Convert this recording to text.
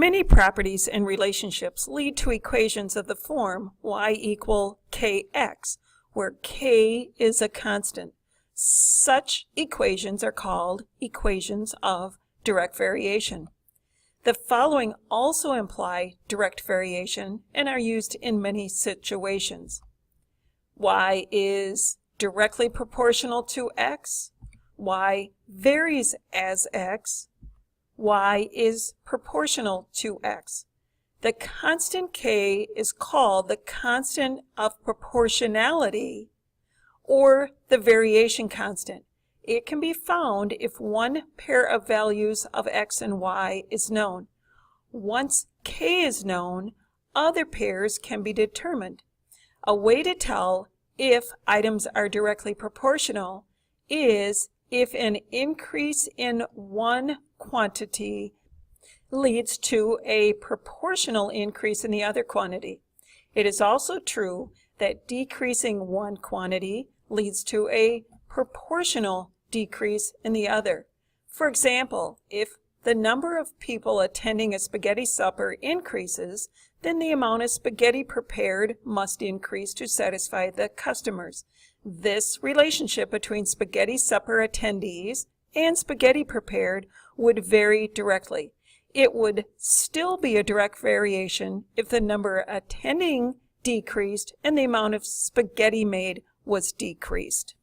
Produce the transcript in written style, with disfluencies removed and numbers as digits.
Many properties and relationships lead to equations of the form y equal kx, where k is a constant. Such equations are called equations of direct variation. The following also imply direct variation and are used in many situations. Y is directly proportional to x. Y varies as x. Y is proportional to x. The constant k is called the constant of proportionality or the variation constant. It can be found if one pair of values of x and y is known. Once k is known, other pairs can be determined. A way to tell if items are directly proportional is if an increase in one quantity leads to a proportional increase in the other quantity. It is also true that decreasing one quantity leads to a proportional decrease in the other. For example, if the number of people attending a spaghetti supper increases, then the amount of spaghetti prepared must increase to satisfy the customers. This relationship between spaghetti supper attendees and spaghetti prepared would vary directly. It would still be a direct variation if the number attending decreased and the amount of spaghetti made was decreased.